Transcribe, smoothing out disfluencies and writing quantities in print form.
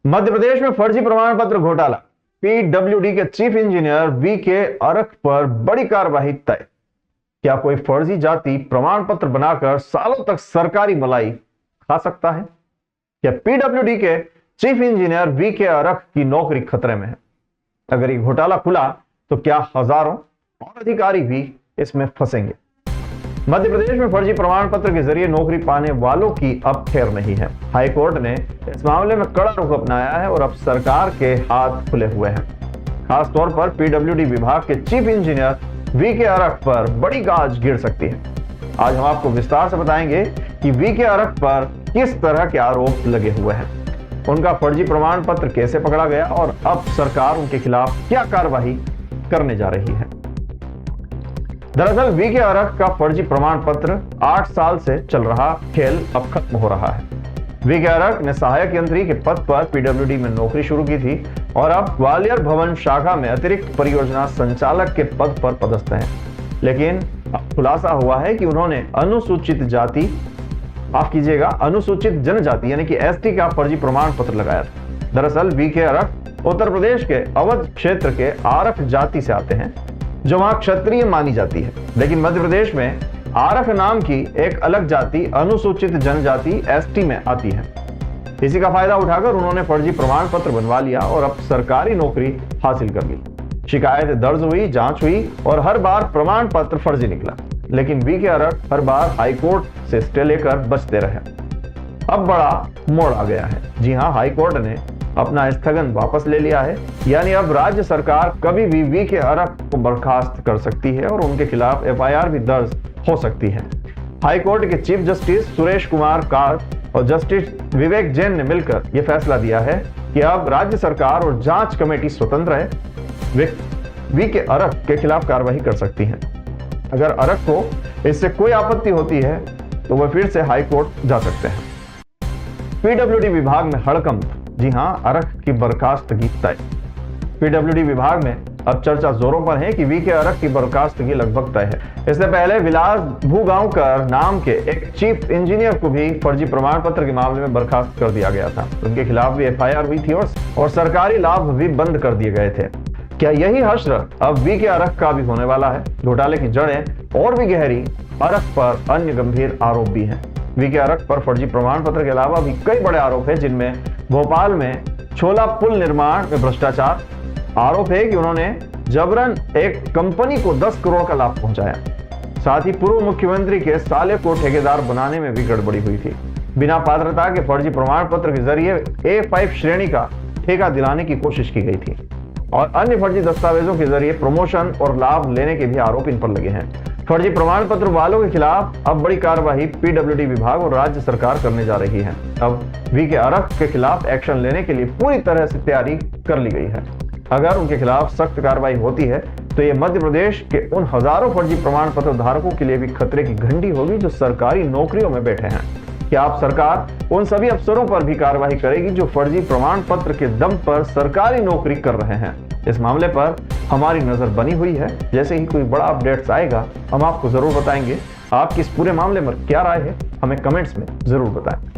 मध्य प्रदेश में फर्जी प्रमाण पत्र घोटाला, पीडब्ल्यूडी के चीफ इंजीनियर वीके अरख पर बड़ी कार्रवाई तय। क्या कोई फर्जी जाति प्रमाण पत्र बनाकर सालों तक सरकारी मलाई खा सकता है? क्या पीडब्ल्यूडी के चीफ इंजीनियर वीके अरख की नौकरी खतरे में है? अगर ये घोटाला खुला तो क्या हजारों और अधिकारी भी इसमें फंसेंगे? मध्य प्रदेश में फर्जी प्रमाण पत्र के जरिए नौकरी पाने वालों की अब खैर नहीं है। हाईकोर्ट ने इस मामले में कड़ा रुख अपनाया है और अब सरकार के हाथ खुले हुए हैं। खास तौर पर पीडब्ल्यूडी विभाग के चीफ इंजीनियर वीके अरख पर बड़ी गाज गिर सकती है। आज हम आपको विस्तार से बताएंगे कि वीके अरख पर किस तरह के आरोप लगे हुए हैं, उनका फर्जी प्रमाण पत्र कैसे पकड़ा गया और अब सरकार उनके खिलाफ क्या कार्रवाई करने जा रही है। दरअसल वीके अरख का फर्जी प्रमाण पत्र 8 साल से चल रहा खेल अब खत्म हो रहा है। वीके अरख ने सहायक यंत्री के पद पर पीडब्ल्यूडी में नौकरी शुरू की थी और अब ग्वालियर भवन शाखा में अतिरिक्त परियोजना संचालक के पद पर पदस्थ हैं। लेकिन अब खुलासा हुआ है कि उन्होंने अनुसूचित जनजाति यानी कि एसटी का फर्जी प्रमाण पत्र लगाया था। दरअसल वीके अरख उत्तर प्रदेश के अवध क्षेत्र के आरख जाति से आते हैं, जो वहां क्षत्रिय मानी जाती है। लेकिन मध्य प्रदेश में आरख नाम की एक अलग जाति अनुसूचित जनजाति एसटी में आती है। इसी का फायदा उठाकर उन्होंने फर्जी प्रमाण पत्र बनवा लिया और अब सरकारी नौकरी हासिल कर ली। शिकायत दर्ज हुई, जांच हुई और हर बार प्रमाण पत्र फर्जी निकला। लेकिन वीके अरख हर बार हाईकोर्ट से स्टे लेकर बचते रहे। अब बड़ा मोड़ आ गया है। जी हां, हाईकोर्ट ने अपना स्थगन वापस ले लिया है, यानी अब राज्य सरकार कभी भी वीके अरख को बर्खास्त कर सकती है और उनके खिलाफ एफआईआर भी दर्ज हो सकती है। हाईकोर्ट के चीफ जस्टिस सुरेश कुमार कांत और जस्टिस विवेक जैन ने मिलकर यह फैसला दिया है कि अब राज्य सरकार और जांच कमेटी स्वतंत्र है, वे वीके अरख के खिलाफ कार्रवाई कर सकती है। अगर अरख को इससे कोई आपत्ति होती है तो वह फिर से हाईकोर्ट जा सकते हैं। पीडब्ल्यूडी विभाग में हड़कंप, जी हां, अरख की बर्खास्तगी तय। पीडब्ल्यूडी विभाग में अब चर्चा जोरों पर है कि वीके अरख की बर्खास्तगी लगभग तय है। इससे पहले विलास भूगांवकर नाम के एक चीफ इंजीनियर को भी फर्जी प्रमाण पत्र के मामले में बर्खास्त कर दिया गया था। उनके खिलाफ भी एफआईआर हुई थी और सरकारी लाभ भी बंद कर दिए गए थे। क्या यही हश्र अब वीके अरख का भी होने वाला है? घोटाले की जड़ें और भी गहरी, अरख पर अन्य गंभीर आरोप भी हैं। वीके अरख पर फर्जी प्रमाण पत्र के अलावा भी कई बड़े आरोप हैं, जिनमें भोपाल में छोला पुल निर्माण में भ्रष्टाचार, आरोप है कि उन्होंने जबरन एक कंपनी को 10 करोड़ का लाभ पहुंचाया। साथ ही पूर्व मुख्यमंत्री के साले को ठेकेदार बनाने में भी गड़बड़ी हुई थी। बिना पात्रता के फर्जी प्रमाण पत्र के जरिए A5 श्रेणी का ठेका दिलाने की कोशिश की गई थी और अन्य फर्जी दस्तावेजों के जरिए प्रमोशन और लाभ लेने के भी आरोप इन पर लगे हैं। फर्जी प्रमाण पत्र वालों के खिलाफ अब बड़ी कार्रवाई पीडब्ल्यूडी विभाग और राज्य सरकार करने जा रही है। अब वीके अरख के खिलाफ एक्शन लेने के लिए पूरी तरह से तैयारी कर ली गई है। अगर उनके खिलाफ सख्त कार्रवाई होती है तो ये मध्य प्रदेश के उन हजारों फर्जी प्रमाण पत्र धारकों के लिए भी खतरे की घंटी होगी जो सरकारी नौकरियों में बैठे हैं। क्या आप सरकार उन सभी अफसरों पर भी कार्रवाई करेगी जो फर्जी प्रमाण पत्र के दम पर सरकारी नौकरी कर रहे हैं? इस मामले पर हमारी नजर बनी हुई है। जैसे ही कोई बड़ा अपडेट्स आएगा हम आपको जरूर बताएंगे। आपकी इस पूरे मामले में क्या राय है, हमें कमेंट्स में जरूर बताएं।